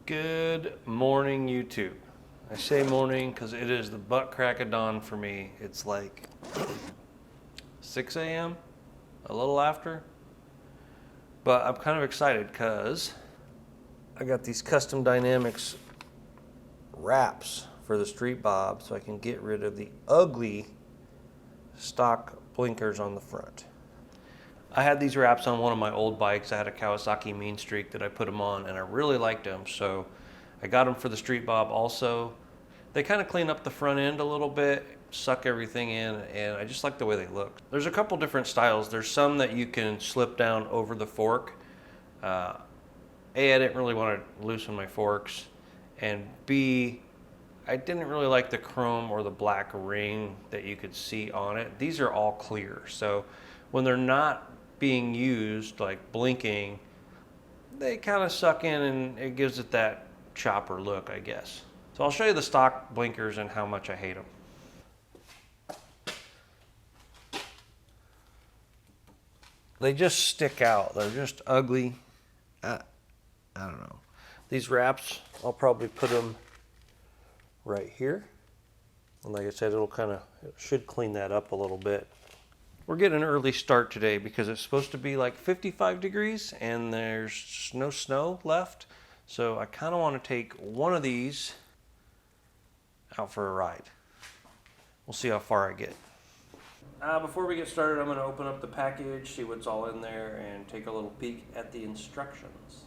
Good morning, YouTube. I say morning because it is the butt crack of dawn for me. It's like 6 a.m., a little after. But I'm kind of excited because I got these custom Dynamics wraps for the street bob so I can get rid of the ugly stock blinkers on the front. I had these wraps on one of my old bikes. I had a Kawasaki Mean Streak that I put them on and I really liked them, so I got them for the street bob also. They kind of clean up the front end a little bit, suck everything in, and I just like the way they look. There's a couple different styles. There's some that you can slip down over the fork. I didn't really want to loosen my forks, and B, I didn't really like the chrome or the black ring that you could see on it. These are all clear, so when they're not being used, like blinking, they kind of suck in and it gives it that chopper look, I guess. So I'll show you the stock blinkers and how much I hate them. They just stick out. They're just ugly. I don't know. These wraps, I'll probably put them right here. And like I said, it should clean that up a little bit. We're getting an early start today because it's supposed to be like 55 degrees and there's no snow left. So I kind of want to take one of these out for a ride. We'll see how far I get. Before we get started, I'm going to open up the package, see what's all in there, and take a little peek at the instructions.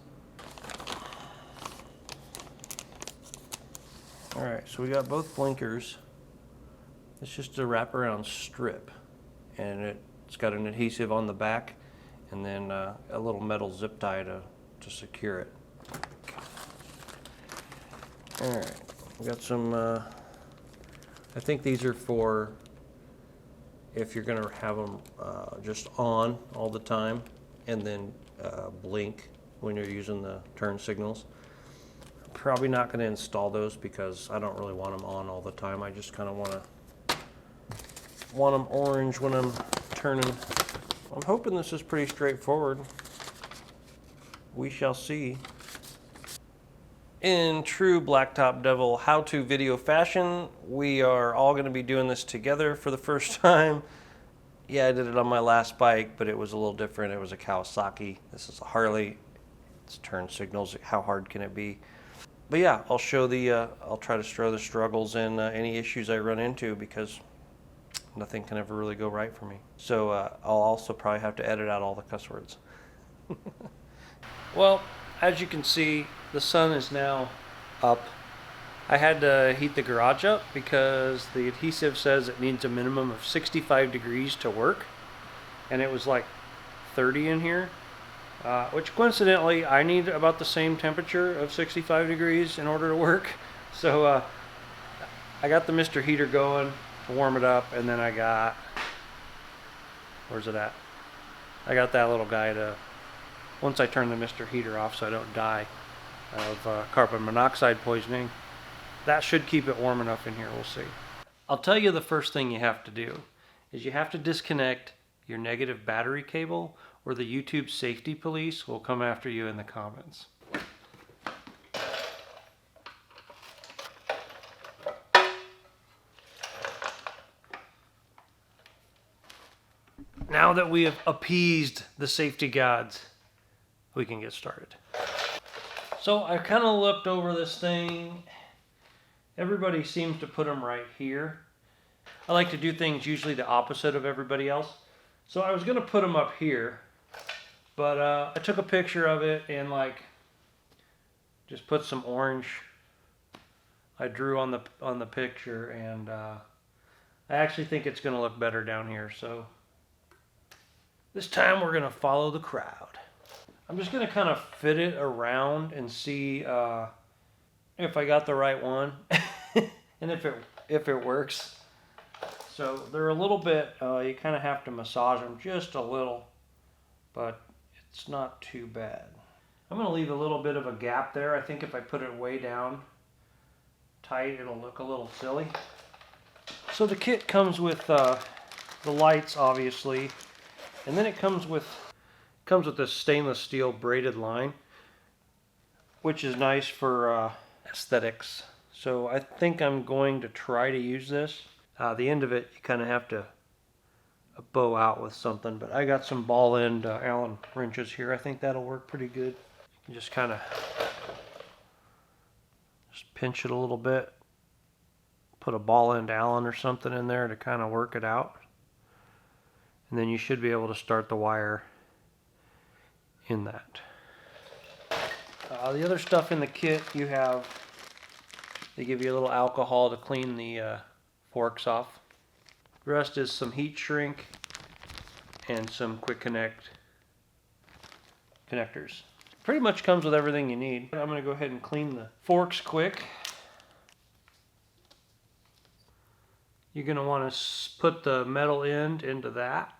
Alright, so we got both blinkers. It's just a wraparound strip. And it's got an adhesive on the back and then a little metal zip tie to secure it. Alright, we got some, I think these are for if you're going to have them just on all the time and then blink when you're using the turn signals. Probably not going to install those because I don't really want them on all the time. I just kind of want them orange when I'm turning. I'm hoping this is pretty straightforward. We shall see. In true Blacktop Devil how-to video fashion, we are all going to be doing this together for the first time. Yeah, I did it on my last bike, but it was a little different. It was a Kawasaki. This is a Harley. It's turn signals. How hard can it be? But yeah, I'll show I'll try to show the struggles and any issues I run into because nothing can ever really go right for me. So I'll also probably have to edit out all the cuss words. Well, as you can see, the sun is now up. I had to heat the garage up because the adhesive says it needs a minimum of 65 degrees to work. And it was like 30 in here, which coincidentally, I need about the same temperature of 65 degrees in order to work. So I got the Mr. Heater going to warm it up, and then I got, where's it at? I got that little guy to, once I turn the Mr. Heater off so I don't die of carbon monoxide poisoning, that should keep it warm enough in here, we'll see. I'll tell you the first thing you have to do is you have to disconnect your negative battery cable or the YouTube safety police will come after you in the comments. Now that we have appeased the safety gods, we can get started. So I kind of looked over this thing. Everybody seems to put them right here. I like to do things usually the opposite of everybody else. So I was going to put them up here, but I took a picture of it and just put some orange. I drew on the picture, and I actually think it's going to look better down here. So this time we're going to follow the crowd. I'm just going to kind of fit it around and see if I got the right one and if it works. So they're a little bit, you kind of have to massage them just a little, but it's not too bad. I'm going to leave a little bit of a gap there. I think if I put it way down tight, it'll look a little silly. So the kit comes with the lights, obviously, and then it comes with this stainless steel braided line. which is nice for aesthetics. So I think I'm going to try to use this. The end of it, you kind of have to bow out with something, but I got some ball end Allen wrenches here. I think that'll work pretty good. You just kind of just pinch it a little bit. Put a ball end Allen or something in there to kind of work it out. And then you should be able to start the wire in that. The other stuff in the kit you have, they give you a little alcohol to clean the forks off. The rest is some heat shrink and some quick connect connectors. Pretty much comes with everything you need. I'm going to go ahead and clean the forks quick. You're going to want to put the metal end into that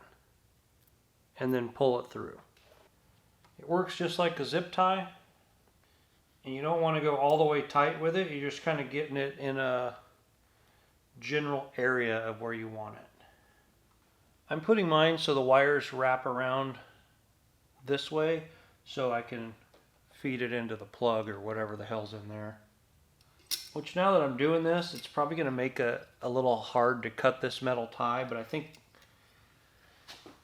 and then pull it through. It works just like a zip tie, and you don't want to go all the way tight with it. You're just kind of getting it in a general area of where you want it. I'm putting mine so the wires wrap around this way so I can feed it into the plug or whatever the hell's in there. Which, now that I'm doing this, it's probably going to make a little hard to cut this metal tie, but I think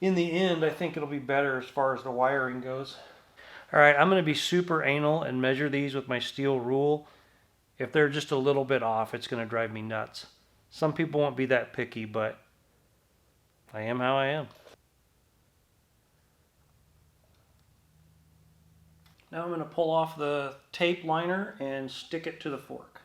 in the end, I think it'll be better as far as the wiring goes. Alright, I'm going to be super anal and measure these with my steel rule. If they're just a little bit off, it's going to drive me nuts. Some people won't be that picky, but I am how I am. Now I'm going to pull off the tape liner and stick it to the fork.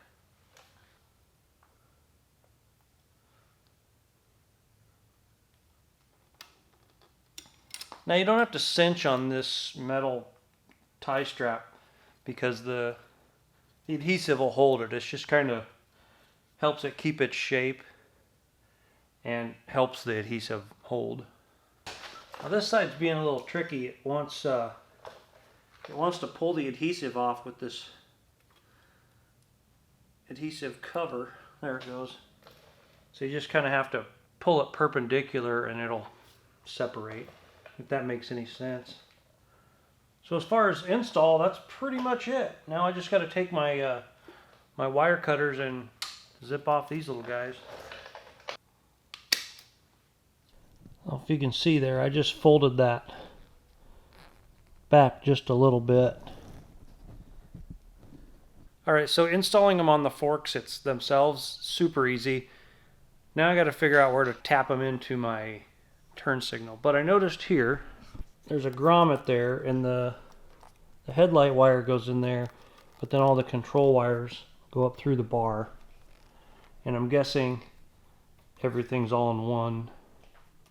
Now you don't have to cinch on this metal tie strap because the adhesive will hold it. It's just kind of helps it keep its shape and helps the adhesive hold. Now this side's being a little tricky. It wants to pull the adhesive off with this adhesive cover. There it goes. So you just kind of have to pull it perpendicular and it'll separate, if that makes any sense. So as far as install, that's pretty much it. Now I just got to take my my wire cutters and zip off these little guys. Well, if you can see there, I just folded that back just a little bit. Alright, so installing them on the forks themselves, super easy. Now I got to figure out where to tap them into my turn signal. But I noticed here, there's a grommet there, and the headlight wire goes in there, but then all the control wires go up through the bar. And I'm guessing everything's all in one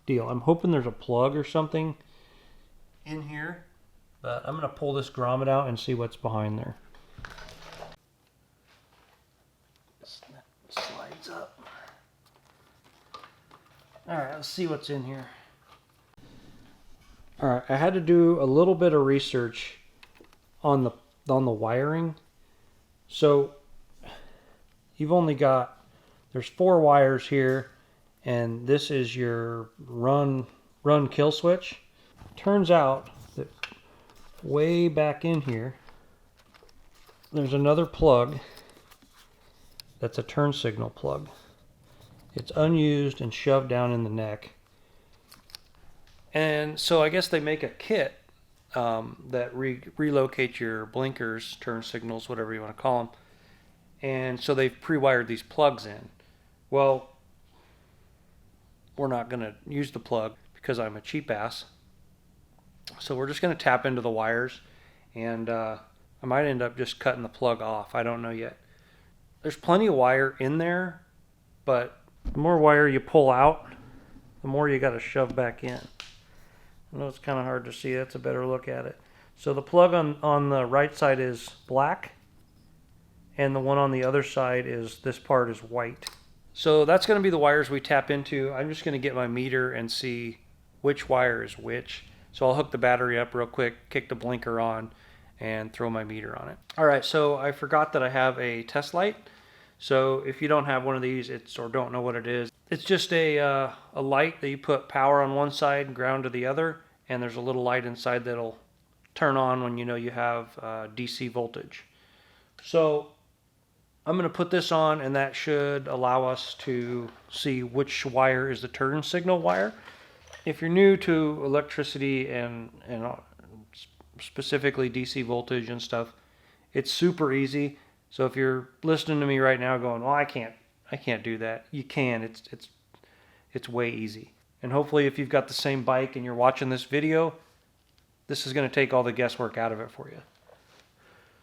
deal. I'm hoping there's a plug or something in here, but I'm going to pull this grommet out and see what's behind there. Slides up. Alright, let's see what's in here. Alright, I had to do a little bit of research on the wiring. So you've only got, there's 4 wires here, and this is your run kill switch. Turns out that way back in here there's another plug that's a turn signal plug. It's unused and shoved down in the neck. And so I guess they make a kit that relocates your blinkers, turn signals, whatever you want to call them. And so they've pre-wired these plugs in. Well, we're not going to use the plug because I'm a cheap ass. So we're just going to tap into the wires, and I might end up just cutting the plug off. I don't know yet. There's plenty of wire in there, but the more wire you pull out, the more you got to shove back in. I know it's kind of hard to see. That's a better look at it. So the plug on the right side is black, and the one on the other side is, this part is white. So that's going to be the wires we tap into. I'm just going to get my meter and see which wire is which. So I'll hook the battery up real quick, kick the blinker on, and throw my meter on it. Alright, so I forgot that I have a test light. So if you don't have one of these, or don't know what it is, it's just a light that you put power on one side and ground to the other, and there's a little light inside that'll turn on when you know you have DC voltage. So I'm going to put this on, and that should allow us to see which wire is the turn signal wire. If you're new to electricity and specifically DC voltage and stuff, it's super easy. So if you're listening to me right now going, well, I can't do that. You can. It's way easy. And hopefully if you've got the same bike and you're watching this video, this is going to take all the guesswork out of it for you.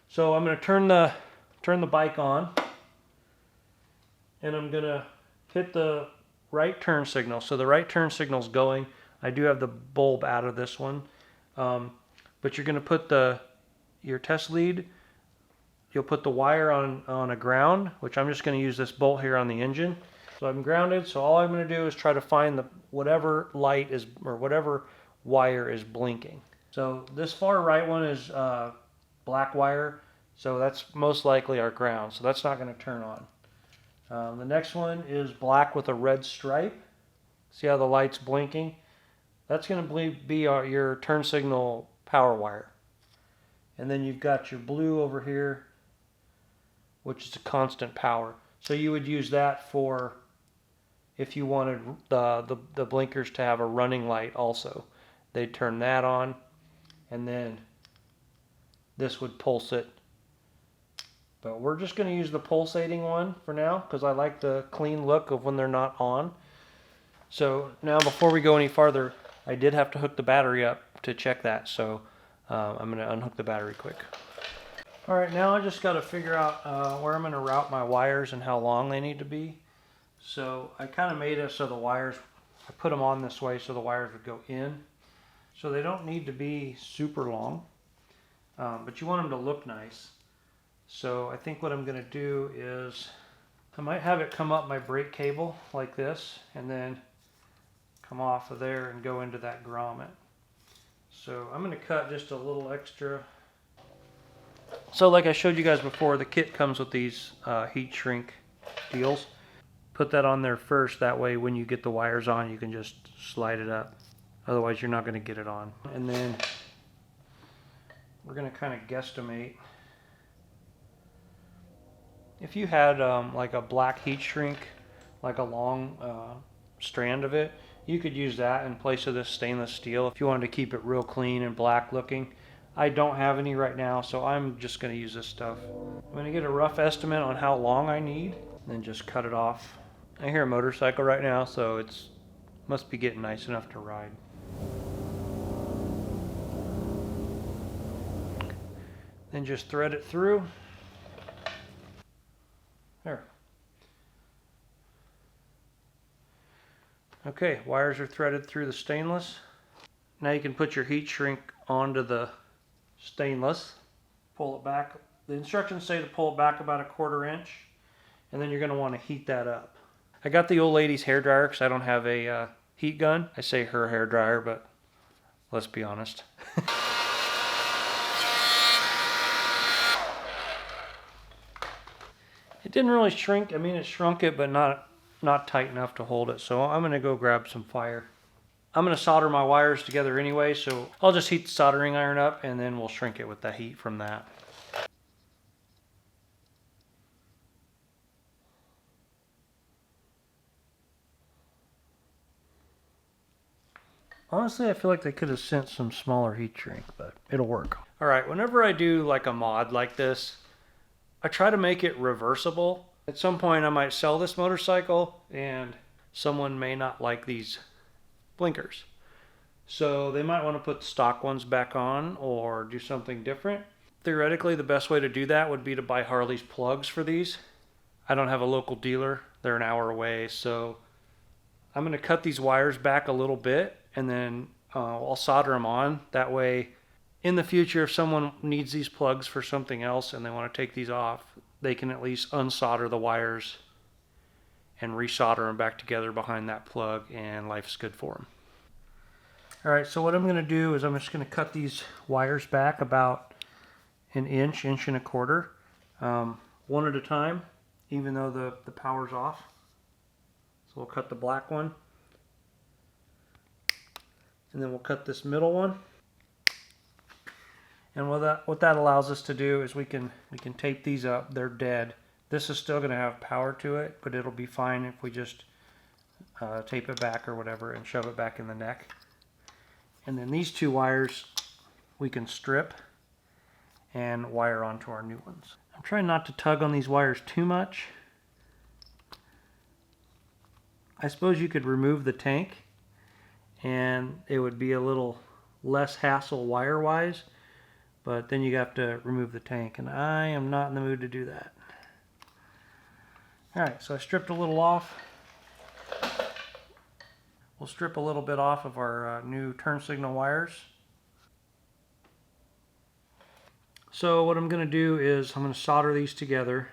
So I'm going to turn the bike on, and I'm going to hit the right turn signal. So the right turn signal's going. I do have the bulb out of this one. But you're going to put your test lead, you'll put the wire on a ground, which I'm just going to use this bolt here on the engine. So I'm grounded, so all I'm going to do is try to find whatever light is, or whatever wire is blinking. So this far right one is black wire, so that's most likely our ground, so that's not going to turn on. The next one is black with a red stripe. See how the light's blinking? That's going to be your turn signal power wire. And then you've got your blue over here, which is a constant power. So you would use that for if you wanted the blinkers to have a running light also. They'd turn that on, and then this would pulse it. But we're just going to use the pulsating one for now because I like the clean look of when they're not on. So now before we go any farther, I did have to hook the battery up to check that. So I'm going to unhook the battery quick. Alright, now I just got to figure out where I'm going to route my wires and how long they need to be. So I kind of made it so the wires, I put them on this way so the wires would go in. So they don't need to be super long, but you want them to look nice. So I think what I'm going to do is, I might have it come up my brake cable like this, and then come off of there and go into that grommet. So I'm going to cut just a little extra. So like I showed you guys before, the kit comes with these heat shrink deals. Put that on there first, that way when you get the wires on you can just slide it up. Otherwise you're not going to get it on. And then we're going to kind of guesstimate. If you had like a black heat shrink, like a long strand of it, you could use that in place of this stainless steel if you wanted to keep it real clean and black looking. I don't have any right now, so I'm just going to use this stuff. I'm going to get a rough estimate on how long I need, and then just cut it off. I hear a motorcycle right now, so it's must be getting nice enough to ride. Then just thread it through. There. Okay, wires are threaded through the stainless. Now you can put your heat shrink onto the stainless. Pull it back. The instructions say to pull it back about 1/4 inch, and then you're going to want to heat that up. I got the old lady's hair dryer because I don't have a heat gun. I say her hair dryer, but let's be honest. It didn't really shrink. I mean, it shrunk it, but not tight enough to hold it. So I'm going to go grab some fire. I'm going to solder my wires together anyway, so I'll just heat the soldering iron up and then we'll shrink it with the heat from that. Honestly, I feel like they could have sent some smaller heat shrink, but it'll work. All right, whenever I do like a mod like this, I try to make it reversible. At some point I might sell this motorcycle and someone may not like these blinkers. So they might want to put the stock ones back on or do something different. Theoretically, the best way to do that would be to buy Harley's plugs for these. I don't have a local dealer. They're an hour away. So I'm going to cut these wires back a little bit and then I'll solder them on. That way, in the future, if someone needs these plugs for something else and they want to take these off, they can at least unsolder the wires and resolder them back together behind that plug, and life's good for them. All right, so what I'm going to do is I'm just going to cut these wires back about 1 inch, 1.25 inches, one at a time, even though the power's off. So we'll cut the black one, and then we'll cut this middle one, And what that allows us to do is we can tape these up. They're dead. This is still going to have power to it, but it'll be fine if we just tape it back or whatever and shove it back in the neck. And then these two wires we can strip and wire onto our new ones. I'm trying not to tug on these wires too much. I suppose you could remove the tank and it would be a little less hassle wire-wise, but then you have to remove the tank, and I am not in the mood to do that. Alright, so I stripped a little off. We'll strip a little bit off of our new turn signal wires. So what I'm going to do is I'm going to solder these together.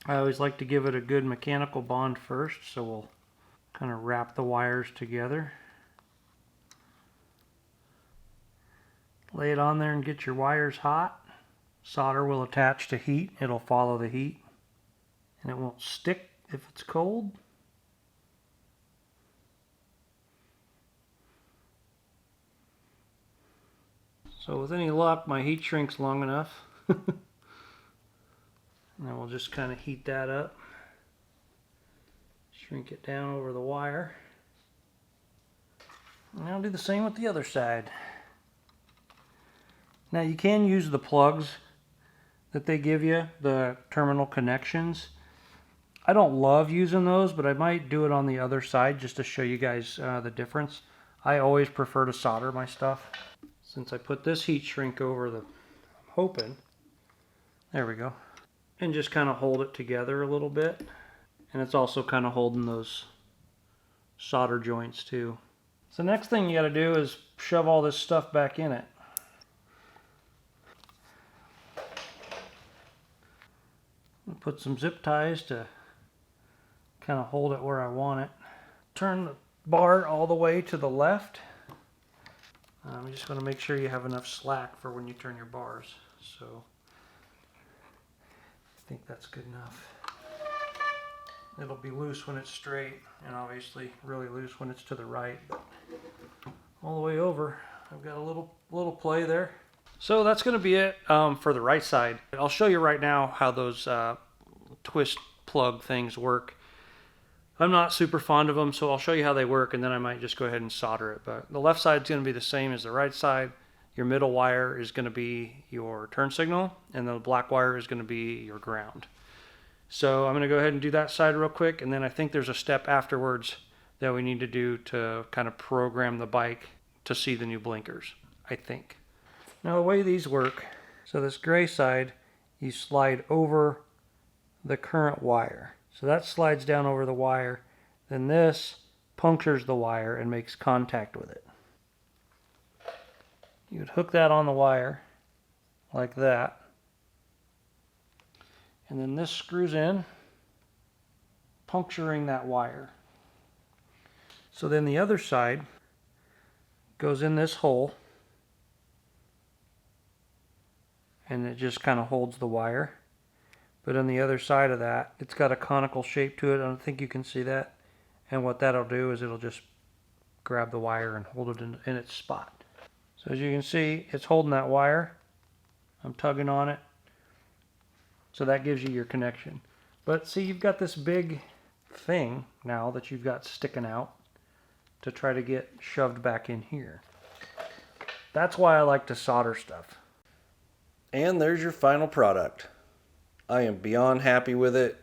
I always like to give it a good mechanical bond first, so we'll kind of wrap the wires together. Lay it on there and get your wires hot. Solder will attach to heat. It'll follow the heat, and it won't stick if it's cold. So with any luck, my heat shrink's long enough. And then we'll just kind of heat that up. Shrink it down over the wire. And I'll do the same with the other side. Now you can use the plugs that they give you, the terminal connections. I don't love using those, but I might do it on the other side just to show you guys the difference. I always prefer to solder my stuff. Since I put this heat shrink over the, I'm hoping, there we go. And just kind of hold it together a little bit. And it's also kind of holding those solder joints too. So next thing you got to do is shove all this stuff back in it. I'll put some zip ties to kind of hold it where I want it. Turn the bar all the way to the left. I'm just going to make sure you have enough slack for when you turn your bars. So I think that's good enough. It'll be loose when it's straight, and obviously really loose when it's to the right. But all the way over, I've got a little play there. So that's going to be it for the right side. I'll show you right now how those twist plug things work. I'm not super fond of them, so I'll show you how they work, and then I might just go ahead and solder it. But the left side is going to be the same as the right side. Your middle wire is going to be your turn signal, and the black wire is going to be your ground. So I'm going to go ahead and do that side real quick, and then I think there's a step afterwards that we need to do to kind of program the bike to see the new blinkers, I think. Now the way these work, so this gray side, you slide over the current wire. So that slides down over the wire. Then this punctures the wire and makes contact with it. You would hook that on the wire like that. And then this screws in, puncturing that wire. So then the other side goes in this hole, and it just kind of holds the wire. But on the other side of that, it's got a conical shape to it. I don't think you can see that. And what that'll do is it'll just grab the wire and hold it in its spot. So as you can see, it's holding that wire. I'm tugging on it. So that gives you your connection. But see, you've got this big thing now that you've got sticking out to try to get shoved back in here. That's why I like to solder stuff. And there's your final product. I am beyond happy with it.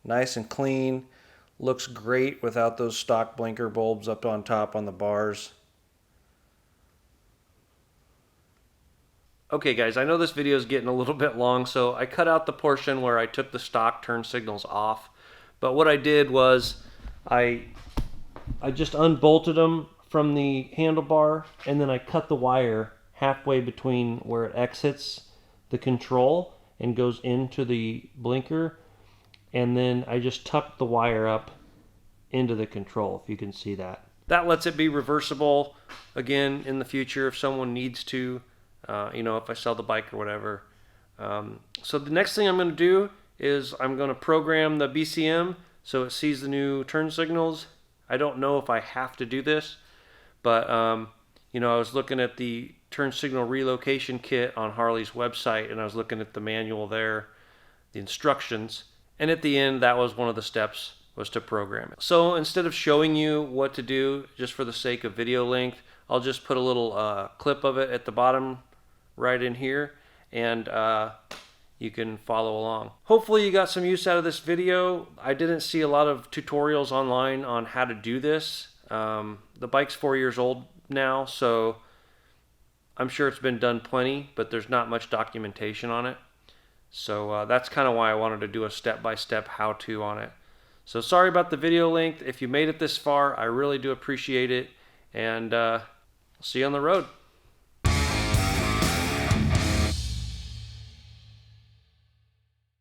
Nice and clean. Looks great without those stock blinker bulbs up on top on the bars. Okay guys, I know this video is getting a little bit long, so I cut out the portion where I took the stock turn signals off. But what I did was I just unbolted them from the handlebar, and then I cut the wire halfway between where it exits the control and goes into the blinker, and then I just tucked the wire up into the control, if you can see that. That lets it be reversible again in the future if someone needs to, if I sell the bike or whatever. So the next thing I'm going to do is I'm going to program the BCM so it sees the new turn signals. I don't know if I have to do this, but I was looking at the turn signal relocation kit on Harley's website, and I was looking at the manual there, the instructions, and at the end that was one of the steps, was to program it. So instead of showing you what to do just for the sake of video length, I'll just put a little clip of it at the bottom right in here, and you can follow along. Hopefully you got some use out of this video. I didn't see a lot of tutorials online on how to do this. The bike's 4 years old now, so I'm sure it's been done plenty, but there's not much documentation on it. So that's kind of why I wanted to do a step-by-step how-to on it. So sorry about the video length. If you made it this far, I really do appreciate it, and see you on the road.